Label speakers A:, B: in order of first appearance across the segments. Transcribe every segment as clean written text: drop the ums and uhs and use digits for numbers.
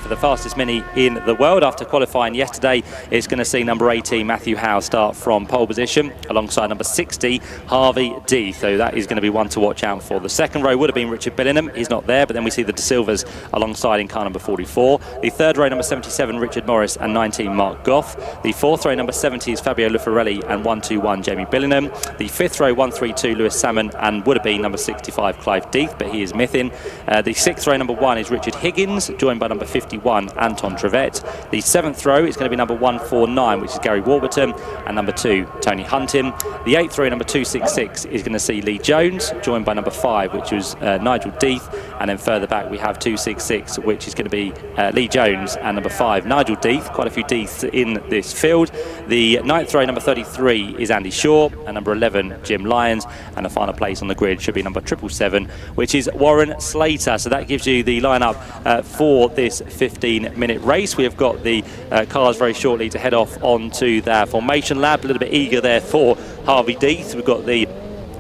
A: for the fastest mini in the world. After qualifying yesterday, it's going to see number 18 Matthew Howe start from pole position alongside number 60 Harvey D. So that is going to be one to watch out for. The second row would have been Richard Billingham. He's not there, but then we see the De Silvas alongside in car number 44. The third row, number 77 Richard Morris and 19 Mark Goff. The fourth row, number 70 is Fabio Lufarelli and 121 Jamie Billingham. The fifth row, 132 Lewis Salmon and would have been number 65 Clive Death, but he is missing. The sixth row, number 1 is Richard Higgins, joined by number 51 Anton Trevette. The seventh row is going to be number 149, which is Gary Warburton, and number 2 Tony Hunting. The eighth row, number 266, is going to see Lee Jones, joined by number 5, which was Nigel Death, and then further back we have 266, which is going to be Lee Jones, and number 5 Nigel Death. Quite a few Deaths in this field. The ninth row, number 33, is Andy Shaw, and number 11 Jim Lyons, and the final place on the grid should be number 777, which is Warren Slater. So that gives you the lineup for this 15-minute race. We have got the cars very shortly to head off onto their formation lap. A little bit eager there for Harvey Death. We've got the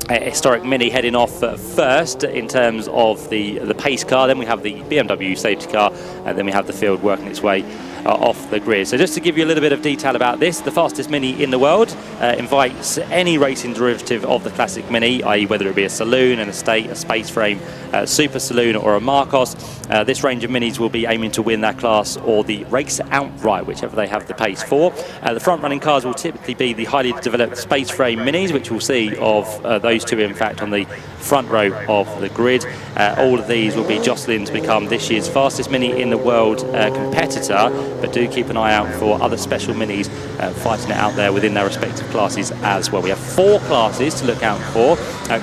A: historic Mini heading off first in terms of the pace car. Then we have the BMW safety car, and then we have the field working its way off the grid. So just to give you a little bit of detail about this, the fastest Mini in the world invites any racing derivative of the classic Mini, i.e. whether it be a saloon, an estate, a space frame, super saloon or a Marcos. This range of Minis will be aiming to win that class or the race outright, whichever they have the pace for. The front running cars will typically be the highly developed space frame Minis, which we'll see of those two in fact on the front row of the grid. All of these will be jostling to become this year's fastest Mini in the world competitor, but do keep an eye out for other special Minis fighting it out there within their respective classes as well. We have 4 classes to look out for.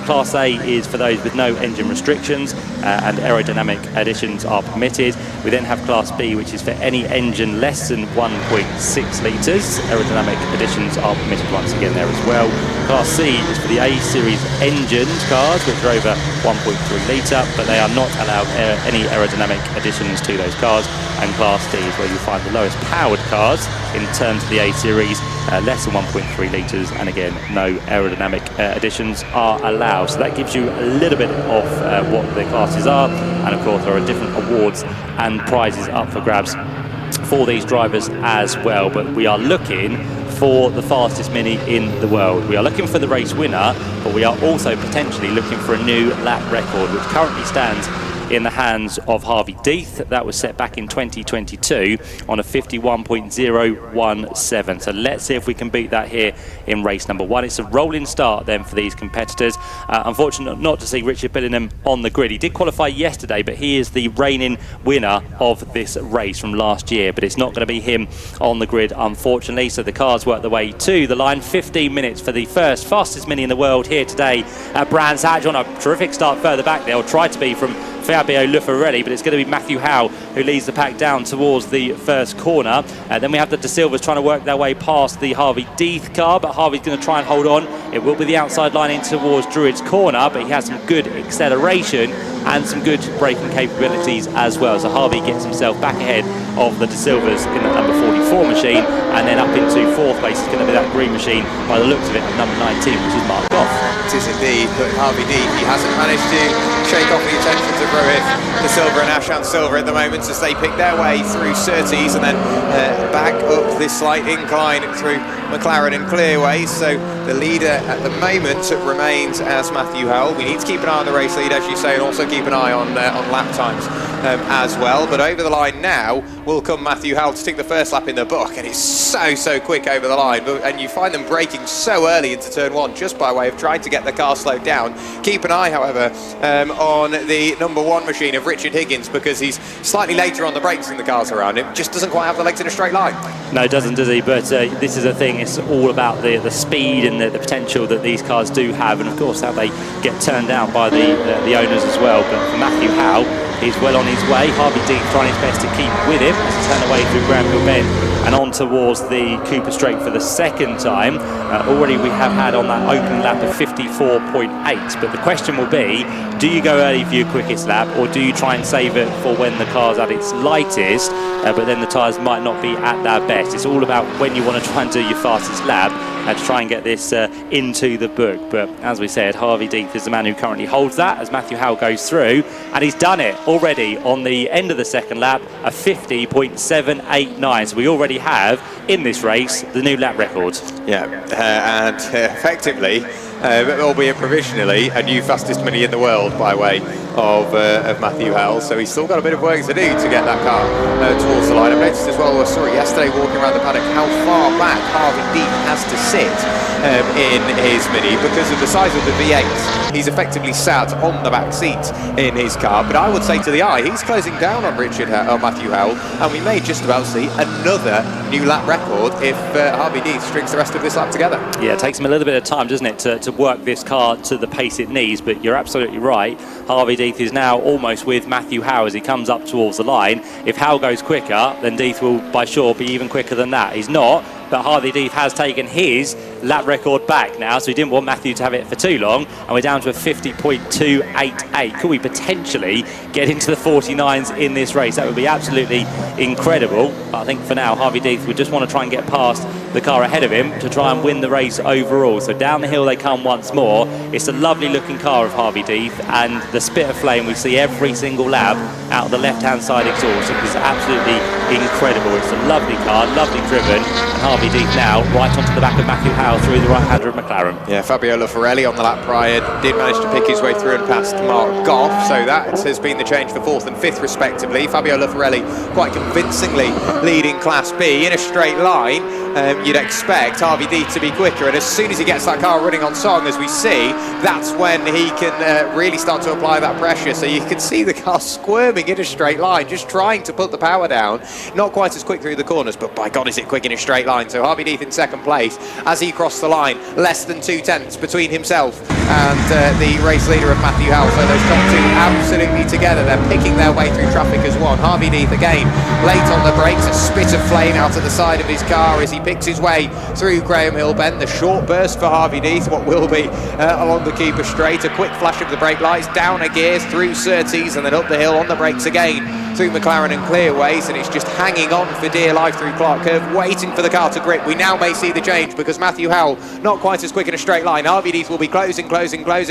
A: Class A is for those with no engine restrictions and aerodynamic additions are permitted. We then have Class B, which is for any engine less than 1.6 litres. Aerodynamic additions are permitted once again there as well. Class C is for the A series engine cars, which are over 1.3 litre, but they are not allowed any aerodynamic additions to those cars. And Class D is where you find the lowest powered cars in terms of the A series, less than 1.3 litres, and again no aerodynamic additions are allowed. So that gives you a little bit of what the classes are, and of course there are different awards and prizes up for grabs for these drivers as well. But we are looking for the fastest Mini in the world. We are looking for the race winner, but we are also potentially looking for a new lap record, which currently stands in the hands of Harvey Death. That was set back in 2022 on a 51.017. So let's see if we can beat that here in race number 1. It's a rolling start then for these competitors. Unfortunate not to see Richard Billingham on the grid. He did qualify yesterday, but he is the reigning winner of this race from last year. But it's not going to be him on the grid, unfortunately. So the cars work their way to the line. 15 minutes for the first fastest Mini in the world here today at Brands Hatch. On a terrific start further back, they'll try to be from Fabio Lufarelli, but it's going to be Matthew Howe who leads the pack down towards the first corner. Then we have the De Silvas trying to work their way past the Harvey Death car, but Harvey's going to try and hold on. It will be the outside line in towards Druid's corner, but he has some good acceleration and some good braking capabilities as well. So Harvey gets himself back ahead of the De Silvas in the number 44 machine, and then up into 4th place is going to be that green machine by the looks of it of number 19, which is Mark Goff.
B: It is indeed, but Harvey D, he hasn't managed to shake off the attentions of Rohit De Silva and Ashan Silva at the moment as they pick their way through Surtees and then back up this slight incline through McLaren and Clearway. So the leader at the moment remains as Matthew Howell. We need to keep an eye on the race lead, as you say, and also keep an eye on lap times as well. But over the line now will come Matthew Howell to take the first lap in the book, and it's so quick over the line. And you find them braking so early into turn 1 just by way of trying to get the car slowed down. Keep an eye, however, on the number 1 machine of Richard Higgins, because he's slightly later on the brakes than the cars around him. Just doesn't quite have the legs in a straight line.
A: No, doesn't, does he? But this is the thing. It's all about the speed and the potential that these cars do have, and of course how they get turned down by the owners as well. But for Matthew Howe, he's well on his way. Harvey Dean trying his best to keep with him as he turns away through Granville Bend and on towards the Cooper Straight for the second time. Already we have had on that opening lap of 54.8, but the question will be, do you go early for your quickest lap, or do you try and save it for when the car's at its lightest, but then the tyres might not be at their best? It's all about when you want to try and do your fastest lap, to try and get this into the book. But as we said, Harvey Deeth is the man who currently holds that as Matthew Howell goes through, and he's done it already on the end of the second lap, a 50.789. So we already have in this race the new lap record.
B: Yeah, and effectively, albeit provisionally, a new fastest mini in the world by way of Matthew Howell. So he's still got a bit of work to do to get that car towards the line. I noticed as well, I saw it yesterday walking around the paddock, how far back Harvey Deeth has to sit in his mini because of the size of the V8. He's effectively sat on the back seat in his car, but I would say to the eye, he's closing down on Matthew Howell, and we may just about see another new lap record if Harvey Deeth strings the rest of this lap together.
A: Yeah, it takes him a little bit of time, doesn't it, to work this car to the pace it needs, but you're absolutely right. Harvey Deeth is now almost with Matthew Howell as he comes up towards the line. If Howell goes quicker, then Deeth will by sure be even quicker than that. He's not, but Harvey Deeth has taken his lap record back now, so he didn't want Matthew to have it for too long, and we're down to a 50.288. Could we potentially get into the 49s in this race? That would be absolutely incredible. But I think for now, Harvey Deeth would just want to try and get past the car ahead of him to try and win the race overall. So down the hill they come once more. It's a lovely looking car of Harvey Deeth, and the spit of flame we see every single lap out of the left-hand side exhaust. It is absolutely incredible. It's a lovely car, lovely driven, and Harvey Deeth now right onto the back of Matthew Howell through the right-hander of McLaren.
B: Yeah, Fabio Lafarelli on the lap prior did manage to pick his way through and past Mark Goff, so that has been the change for 4th and 5th respectively. Fabio Lafarelli quite convincingly leading Class B in a straight line. You'd expect Harvey Deeth to be quicker, and as soon as he gets that car running on song, as we see, that's when he can really start to apply that pressure. So you can see the car squirming in a straight line, just trying to put the power down. Not quite as quick through the corners, but by God is it quick in a straight line. So Harvey Deeth in 2nd place as he crossed the line, less than 2 tenths between himself and the race leader of Matthew Howell. So those top two absolutely together. They're picking their way through traffic as one. Harvey Deeth again late on the brakes, a spit of flame out of the side of his car as he picks his way through Graham Hill Bend. The short burst for Harvey Deeth, what will be along the Cooper Straight, a quick flash of the brake lights, down a gears through Surtees and then up the hill on the brakes again through McLaren and Clearways, and it's just hanging on for dear life through Clark Curve, waiting for the car to grip. We now may see the change because Matthew Howell not quite as quick in a straight line. Harvey Deeth will be closing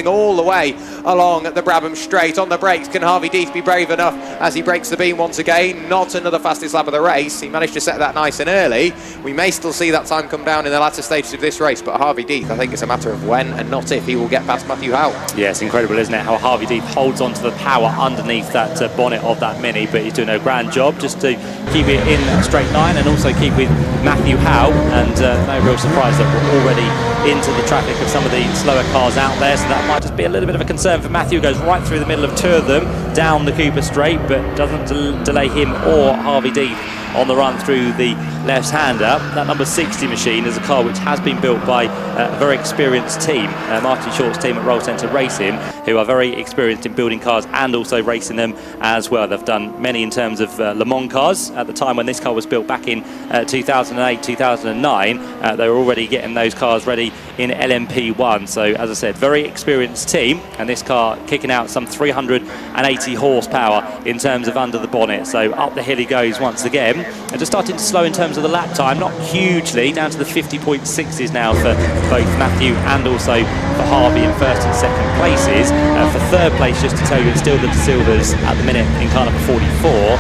B: all the way along the Brabham Straight. On the brakes, can Harvey Deeth be brave enough as he breaks the beam once again? Not another fastest lap of the race. He managed to set that nice and early. We may still see that time come down in the latter stages of this race, but Harvey Deeth, I think it's a matter of when and not if he will get past Matthew Howell.
A: Yeah, it's incredible, isn't it, how Harvey Deeth holds on to the power underneath that bonnet of that Mini, but he's doing a grand job just to keep it in a straight line and also keep with Matthew Howell, and no real surprise that we're already into the traffic of some of the slower cars out there, so that might just be a little bit of a concern for Matthew. Goes right through the middle of 2 of them down the Cooper Straight, but doesn't delay him or Harvey Deeth on the run through the left-hander. That number 60 machine is a car which has been built by a very experienced team, Martin Short's team at Roll Centre Racing, who are very experienced in building cars and also racing them as well. They've done many in terms of Le Mans cars. At the time when this car was built back in 2008, 2009, they were already getting those cars ready in LMP1. So as I said, very experienced team, and this car kicking out some 380 horsepower in terms of under the bonnet. So up the hill he goes once again, and just starting to slow in terms of the lap time, not hugely, down to the 50.6s now for both Matthew and also for Harvey in 1st and 2nd places. For 3rd place, just to tell you, it's still the De Silvas at the minute in car number 44,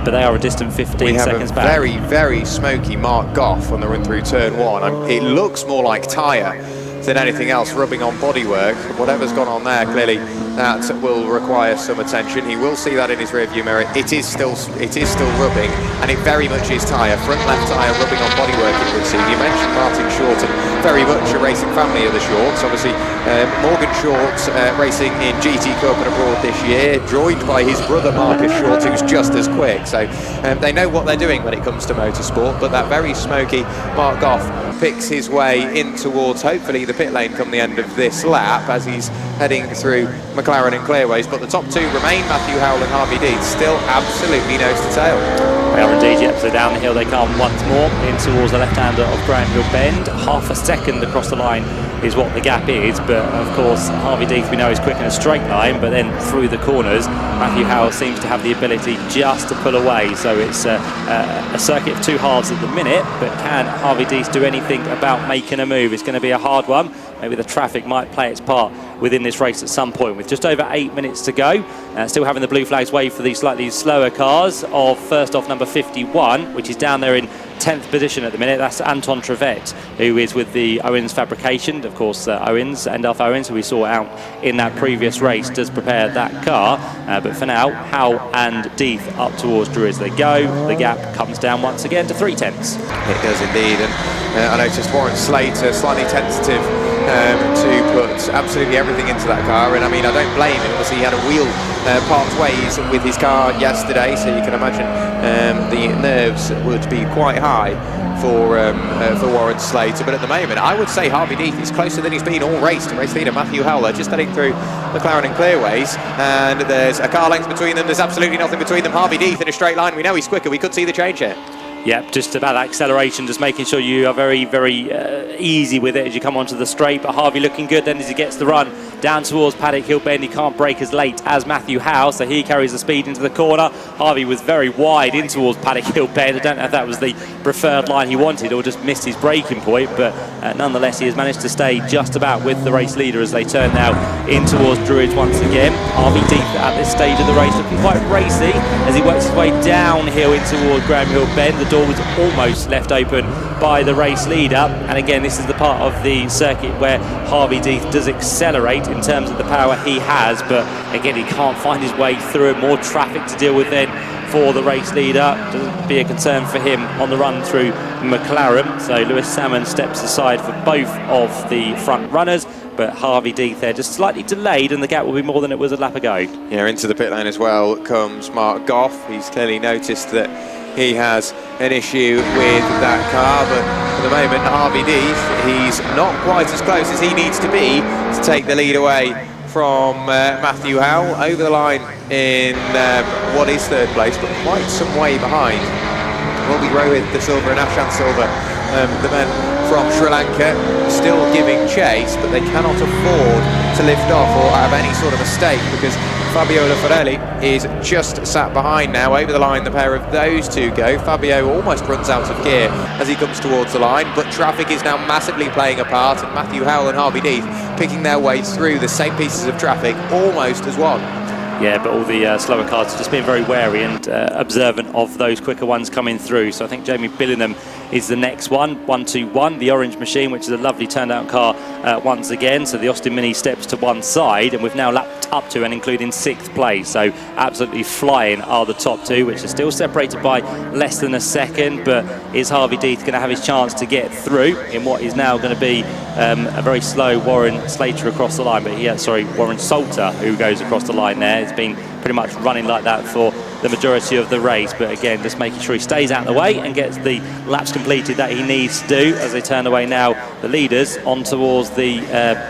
A: but they are a distant 15 seconds back.
B: Very, very smoky Mark Goff on the run through turn 1. It looks more like tyre than anything else, rubbing on bodywork. Whatever's gone on there, clearly that will require some attention. He will see that in his rearview mirror. It is still rubbing, and it very much is tyre. Front left tyre rubbing on bodywork, it would seem. You mentioned Martin Short, and very much a racing family of the Shorts. Obviously, Morgan Short racing in GT Cup and abroad this year, joined by his brother Marcus Short, who's just as quick. So they know what they're doing when it comes to motorsport. But that very smoky Mark Goff picks his way in towards, hopefully, the pit lane come the end of this lap as he's heading through McLaren and Clearways. But the top 2 remain Matthew Howell and Harvey Deeth, still absolutely nose to tail.
A: They are indeed, yep. So down the hill they come once more in towards the left-hander of Graham Hill Bend. Half a second across the line is what the gap is. But of course, Harvey Deith we know is quick in a straight line, but then through the corners, Matthew Howell seems to have the ability just to pull away. So it's a circuit of two halves at the minute, but can Harvey Deith do anything about making a move? It's going to be a hard one. Maybe the traffic might play its part within this race at some point. With just over 8 minutes to go, still having the blue flags wave for these slightly slower cars of first off number 51, which is down there in 10th position at the minute. That's Anton Trevette, who is with the Owens fabrication. Of course, Owens, Endalf Owens, who we saw out in that previous race, does prepare that car. But for now, Howell and Deith up towards Drew as they go. The gap comes down once again to 3/10.
B: It does indeed, and I noticed Warren Slater slightly tentative to put absolutely everything into that car, and I mean, I don't blame him. Obviously, he had a wheel parked ways with his car yesterday, so you can imagine the nerves would be quite high for Warren Slater. But at the moment, I would say Harvey Deith is closer than he's been all race to race leader Matthew Howell, just heading through McLaren and Clearways, and there's a car length between them. There's absolutely nothing between them. Harvey Deith in a straight line. We know he's quicker. We could see the change here.
A: Yep, just about that acceleration, just making sure you are very, very easy with it as you come onto the straight. But Harvey looking good then as he gets the run down towards Paddock Hill Bend. He can't break as late as Matthew Howell, so he carries the speed into the corner. Harvey was very wide in towards Paddock Hill Bend. I don't know if that was the preferred line he wanted or just missed his braking point, but nonetheless he has managed to stay just about with the race leader as they turn now in towards Druids once again. Harvey Deith at this stage of the race looking quite racy as he works his way downhill in towards Graham Hill Bend. The door was almost left open by the race leader, and again this is the part of the circuit where Harvey Deith does accelerate in terms of the power he has, but again he can't find his way through it. More traffic to deal with then for the race leader. Doesn't be a concern for him on the run through McLaren, so Lewis Salmon steps aside for both of the front runners, but Harvey Deith there just slightly delayed, and the gap will be more than it was a lap ago. Yeah,
B: into the pit lane as well comes Mark Goff. He's clearly noticed that he has an issue with that car, but at the moment Harvey Deith, he's not quite as close as he needs to be to take the lead away from Matthew Howell. Over the line in what is third place, but quite some way behind will be Rohit De Silva and Ashan Silva, the men from Sri Lanka, still giving chase, but they cannot afford to lift off or have any sort of mistake, because Fabio Lafarelli is just sat behind now. Over the line, the pair of those two go. Fabio almost runs out of gear as he comes towards the line, but traffic is now massively playing a part, and Matthew Howell and Harvey Deith picking their way through the same pieces of traffic almost as one.
A: Yeah, but all the slower cars have just been very wary and observant of those quicker ones coming through. So I think Jamie Billingham is the next one, 121, the orange machine, which is a lovely turned out car once again. So the Austin Mini steps to one side, and we've now lapped up to and including 6th place. So absolutely flying are the top two, which are still separated by less than a second. But is Harvey Deith going to have his chance to get through in what is now going to be a very slow Warren Slater across the line? But Warren Salter who goes across the line there. It's been pretty much running like that for the majority of the race, but again just making sure he stays out of the way and gets the laps completed that he needs to do as they turn away now the leaders on towards the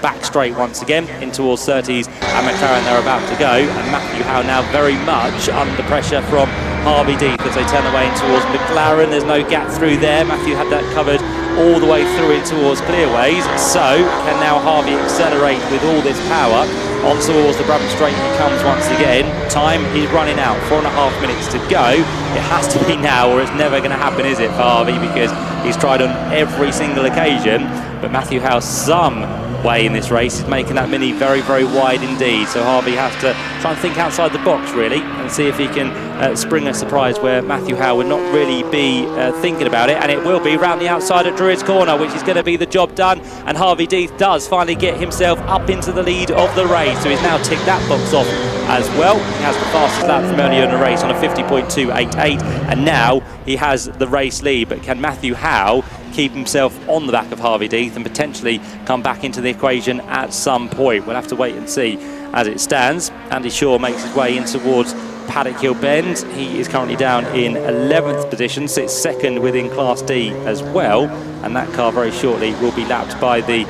A: back straight once again in towards 30s, and McLaren they're about to go, and Matthew Howell now very much under pressure from Harvey Deith as they turn away in towards McLaren. There's no gap through there. Matthew had that covered all the way through in towards Clearways, so can now Harvey accelerate with all this power on towards the Brabham Straight. He comes once again. Time is running out, 4.5 minutes to go. It has to be now or it's never going to happen, is it, for Harvey, because he's tried on every single occasion, but Matthew Howell some way in this race is making that Mini very, very wide indeed. So Harvey has to try and think outside the box really and see if he can spring a surprise where Matthew Howell would not really be thinking about it, and it will be round the outside at Druids Corner, which is going to be the job done, and Harvey Deith does finally get himself up into the lead of the race, so he's now ticked that box off as well. He has the fastest lap from earlier in the race on a 50.288, and now he has the race lead. But can Matthew Howell keep himself on the back of Harvey Deith and potentially come back into the equation at some point? We'll have to wait and see. As it stands, Andy Shaw makes his way in towards Paddock Hill Bend. He is currently down in 11th position, sits second within Class D as well, and that car very shortly will be lapped by the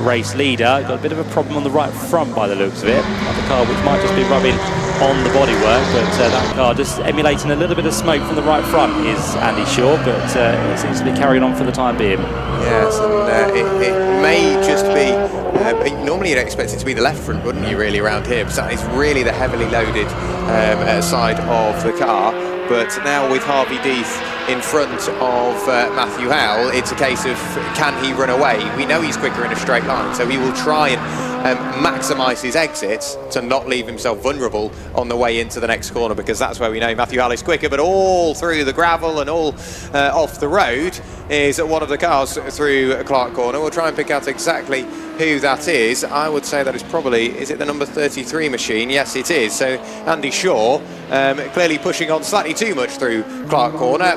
A: race leader. Got a bit of a problem on the right front by the looks of it. Another car which might just be rubbing on the bodywork, but that car just emulating a little bit of smoke from the right front is Andy Shaw, but it seems to be carrying on for the time being.
B: Yes, and it may just be, normally you'd expect it to be the left front, wouldn't you, really, around here, but that is really the heavily loaded side of the car. But now with Harvey Deeth in front of Matthew Howell, it's a case of, can he run away? We know he's quicker in a straight line, so he will try and maximise his exits to not leave himself vulnerable on the way into the next corner, because that's where we know Matthew Howell is quicker. But all through the gravel and all off the road is one of the cars through Clark Corner. We'll try and pick out exactly who that is. I would say that is probably, is it the number 33 machine? Yes, it is. So Andy Shaw clearly pushing on slightly too much through Clark Corner.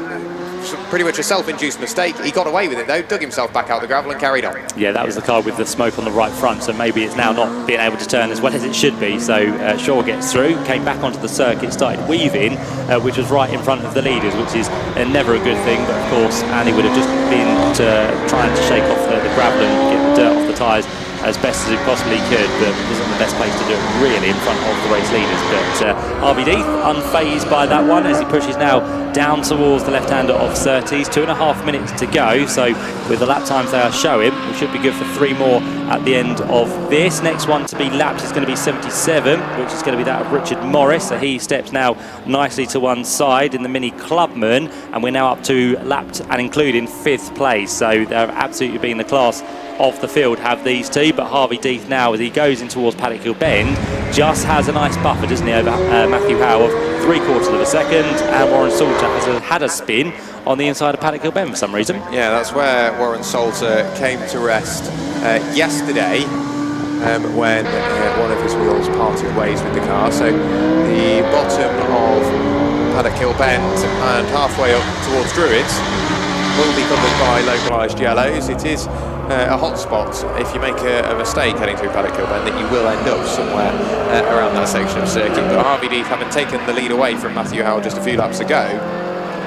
B: Pretty much a self-induced mistake. He got away with it though, dug himself back out the gravel and carried on. Yeah,
A: that was the car with the smoke on the right front, so maybe it's now not being able to turn as well as it should be. So Shaw gets through, came back onto the circuit, started weaving, which was right in front of the leaders, which is never a good thing. But of course, Andy would have just been trying to shake off the gravel and get the dirt off the tyres as best as he possibly could, but it wasn't the best place to do it really in front of the race leaders. But Harvey Deeth unfazed by that one as he pushes now down towards the left-hander of Surtees. 2.5 minutes to go, so with the lap times they are showing, we should be good for 3 more at the end of this. Next one to be lapped is going to be 77, which is going to be that of Richard Morris. So he steps now nicely to one side in the Mini Clubman, and we're now up to lapped and including 5th place. So they've absolutely been the class of the field, have these two. But Harvey Deeth now, as he goes in towards Paddock Hill Bend, just has a nice buffer, doesn't he, over Matthew Howell of 3/4 of a second, and Warren Salter has had a spin on the inside of Paddock Hill Bend for some reason. Yeah,
B: that's where Warren Salter came to rest yesterday when one of his wheels parted ways with the car. So the bottom of Paddock Hill Bend and halfway up towards Druids will be covered by localised yellows. It is a hot spot. If you make a mistake heading through Paddock Hill Bend, that you will end up somewhere around that section of circuit. But Harvey Deeth, having taken the lead away from Matthew Howell just a few laps ago,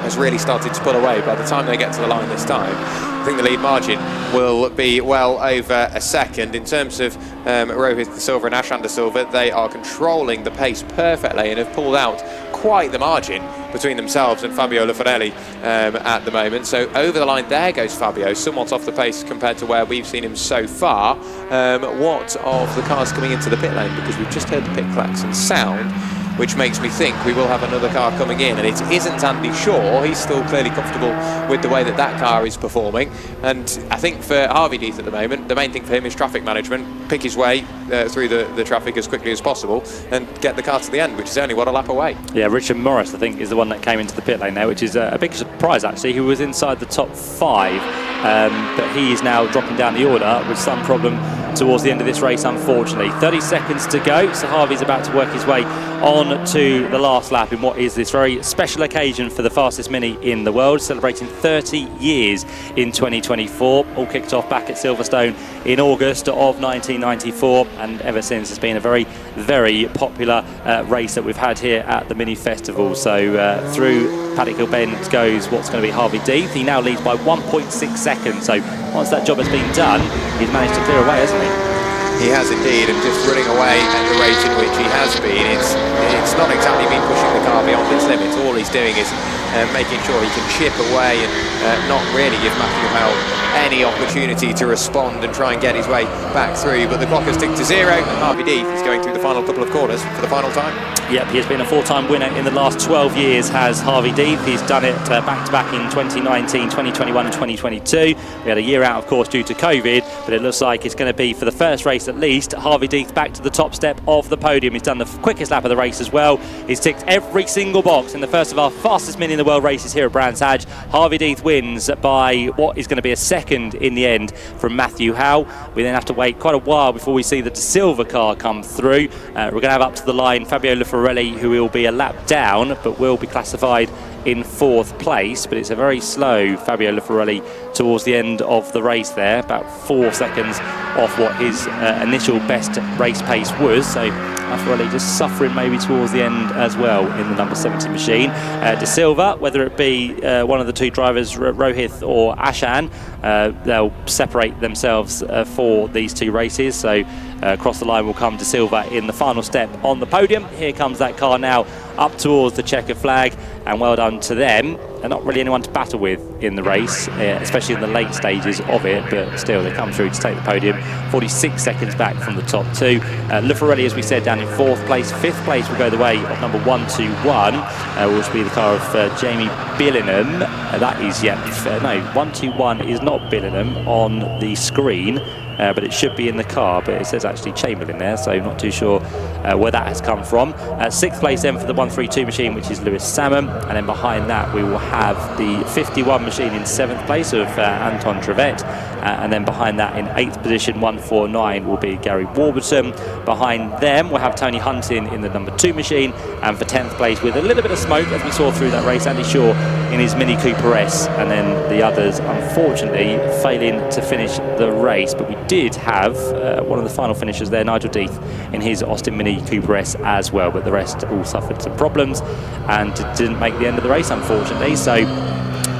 B: has really started to pull away. By the time they get to the line this time, I think the lead margin will be well over a second. In terms of Rohith De Silva and Ashan De Silva, they are controlling the pace perfectly and have pulled out quite the margin between themselves and Fabio Lufarelli at the moment. So over the line there goes Fabio, somewhat off the pace compared to where we've seen him so far. What of the cars coming into the pit lane? Because we've just heard the pit klaxon sound, which makes me think we will have another car coming in, and it isn't Andy Shaw. He's still clearly comfortable with the way that that car is performing, and I think for Harvey Deeth at the moment, the main thing for him is traffic management, pick his way through the traffic as quickly as possible and get the car to the end, which is only what, a lap away. Yeah, Richard Morris, I think, is the one that came into the pit lane there, which is a big surprise actually. He was inside the top 5, but he is now dropping down the order with some problem towards the end of this race, unfortunately. 30 seconds to go, so Harvey's about to work his way on to the last lap in what is this very special occasion for the fastest Mini in the world, celebrating 30 years in 2024. All kicked off back at Silverstone in August of 1994, and ever since it's been a very, very popular race that we've had here at the Mini Festival. So through Paddock Hill Bend goes what's going to be Harvey Deeth. He now leads by 1.6 seconds, so once that job has been done, he's managed to clear away, hasn't he? He has indeed, and just running away at the rate in which he has been, it's not exactly been pushing the car beyond its limits. All he's doing is making sure he can chip away and not really give Matthew Howell any opportunity to respond and try and get his way back through. But the clock has ticked to 0, and Harvey Deeth is going through the final couple of corners for the final time. Yep, he has been a 4-time winner in the last 12 years, has Harvey Deeth. He's done it back-to-back in 2019, 2021 and 2022. We had a year out, of course, due to COVID, but it looks like it's going to be, for the first race at least, Harvey Deeth back to the top step of the podium. He's done the quickest lap of the race as well. He's ticked every single box in the first of our fastest Mini in the world races here at Brands Hatch. Harvey Deeth wins by what is going to be a second in the end from Matthew Howell. We then have to wait quite a while before we see the De Silva car come through. We're going to have up to the line Fabio Lufarelli, who will be a lap down but will be classified in 4th place, but it's a very slow Fabio Lufarelli towards the end of the race there, about 4 seconds off what his initial best race pace was. So Lufarelli just suffering maybe towards the end as well in the number 70 machine. De Silva, whether it be one of the two drivers, Rohith or Ashan, they'll separate themselves for these two races. So
A: Across the line will come De Silva in the final step on the podium. Here comes that car now up towards the checkered flag, and well done to them. They're not really anyone to battle with in the race, especially in the late stages of it, but still they come through to take the podium. 46 seconds back from the top two. Luffarelli, as we said, down in 4th place. 5th place will go the way of number 121, which will be the car of Jamie Billingham. That is, no, 121 is not Billingham on the screen. But it should be in the car, but it says actually Chamberlain there, so I'm not too sure where that has come from. 6th place then for the 132 machine, which is Lewis Salmon, and then behind that we will have the 51 machine in 7th place of Anton Trevet, and then behind that in 8th position 149 will be Gary Warburton. Behind them we'll have Tony Hunting in the number 2 machine, and for 10th place with a little bit of smoke as we saw through that race, Andy Shaw in his Mini Cooper S, and then the others unfortunately failing to finish the race. But we did have one of the final finishers there, Nigel Death, in his Austin Mini Cooper S as well, but the rest all suffered some problems and didn't make the end of the race unfortunately. So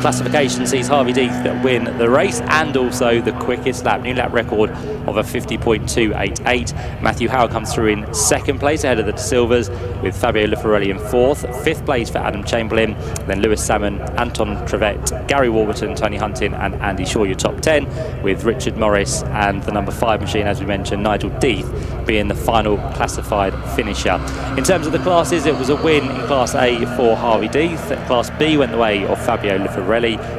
A: classification sees Harvey Death win the race and also the quickest lap, new lap record of a 50.288. Matthew Howe comes through in 2nd place ahead of the De Silvas, with Fabio Luffarelli in 4th. 5th place for Adam Chamberlain, then Lewis Salmon, Anton Trevet, Gary Warburton, Tony Hunting and Andy Shaw your top 10, with Richard Morris and the number 5 machine, as we mentioned, Nigel Death, being the final classified finisher. In terms of the classes, it was a win in Class A for Harvey Death. Class B went the way of Fabio Luffarelli.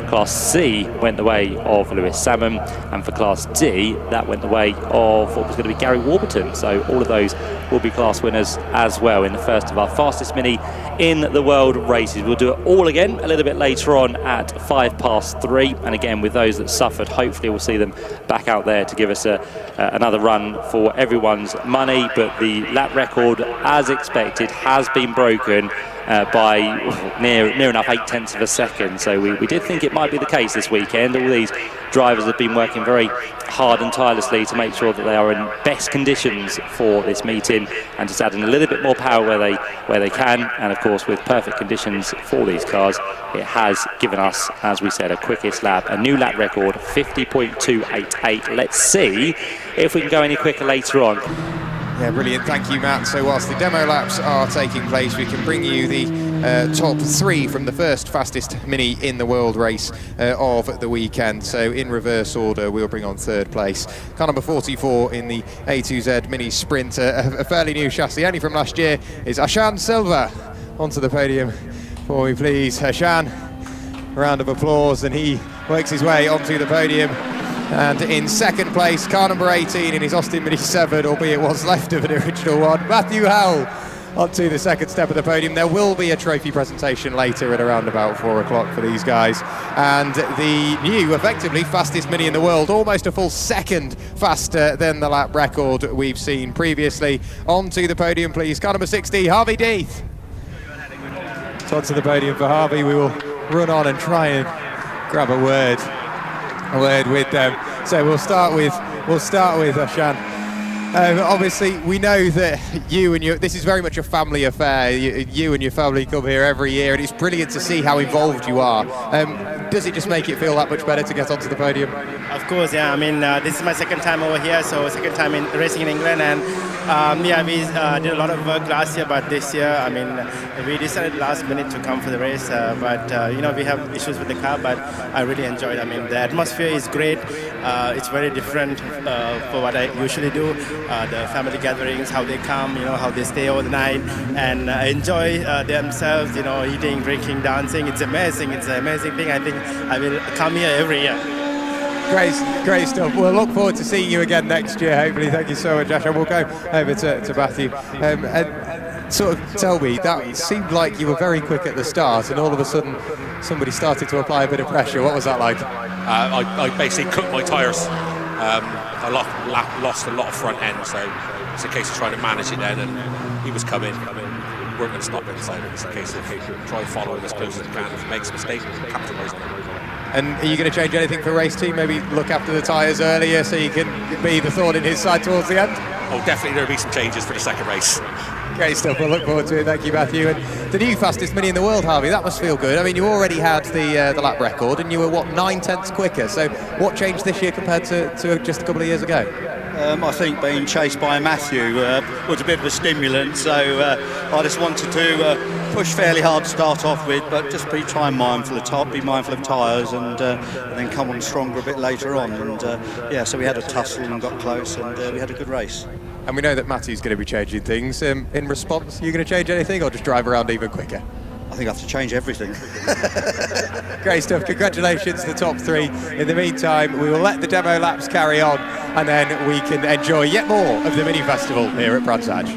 A: Class C went the way of Lewis Salmon, and for Class D that went the way of what was going to be Gary Warburton. So all of those will be class winners as well in the first of our fastest mini in the world races. We'll do it all again a little bit later on at 3:05, and again with those that suffered, hopefully we'll see them back out there to give us another run for everyone's money. But the lap record, as expected, has been broken by near enough 0.8 of a second. So we did think it might be the case this weekend. All these drivers have been working very hard and tirelessly to make sure that they are in best conditions for this meeting, and just adding a little bit more power where they can, and of course with perfect conditions for these cars, it has given us, as we said, a quickest lap, a new lap record, 50.288. Let's see if we can go any quicker later on.
B: Yeah, brilliant. Thank you, Matt. So whilst the demo laps are taking place, we can bring you the top 3 from the first fastest mini in the world race of the weekend. So in reverse order, we'll bring on 3rd place. Car number 44 in the A2Z Mini Sprint, a fairly new chassis, only from last year, is Ashan Silva. Onto the podium for me, please. Ashan, round of applause, and he works his way onto the podium. And in 2nd place, car number 18 in his Austin Mini 7, albeit what's left of an original one, Matthew Howell, onto the 2nd step of the podium. There will be a trophy presentation later at around about 4 o'clock for these guys. And the new, effectively, fastest mini in the world, almost a full second faster than the lap record we've seen previously. Onto the podium, please, car number 60, Harvey Death. So onto the podium for Harvey. We will run on and try and grab a word with them. So we'll start with Ashan. Obviously, we know that this is very much a family affair. You and your family come here every year, and it's brilliant to see how involved you are. Does it just make it feel that much better to get onto the podium?
C: Of course, yeah. I mean, this is my 2nd time over here, so 2nd time in racing in England, and we did a lot of work last year, but this year, I mean, we decided last minute to come for the race, but we have issues with the car, but I really enjoyed it. I mean, the atmosphere is great. It's very different for what I usually do. The family gatherings, how they come, how they stay all the night and enjoy themselves, eating, drinking, dancing. It's amazing. It's an amazing thing. I think I will come here every year.
B: Great stuff. We'll look forward to seeing you again next year, hopefully. Thank you so much, Ash. And we'll go over to Matthew. And sort of tell me, that seemed like you were very quick at the start, and all of a sudden somebody started to apply a bit of pressure. What was that like?
D: I basically cooked my tyres. I lost a lot of front end, so it's a case of trying to manage it then, and he was coming. We weren't going to stop him, so it's a case of try following as close as you can. If he makes a mistake, capitalise on it.
B: And are you going to change anything for race team? Maybe look after the tyres earlier so you can be the thorn in his side towards the end?
D: Oh, definitely there'll be some changes for the 2nd race.
B: Great stuff. We'll look forward to it. Thank you, Matthew. And the new fastest mini in the world, Harvey, that must feel good. I mean, you already had the lap record, and you were, 9 tenths quicker. So what changed this year compared to just a couple of years ago?
E: I think being chased by Matthew was a bit of a stimulant, so I just wanted to push fairly hard to start off with, but just be mindful of tyres, and then come on stronger a bit later on. And yeah, so we had a tussle and got close, and we had a good race.
B: And we know that Matthew's going to be changing things. In response, are you going to change anything or just drive around even quicker?
E: I think I have to change everything.
B: Great stuff. Congratulations to the top three. In the meantime, we will let the demo laps carry on, and then we can enjoy yet more of the mini festival here at Brands Hatch.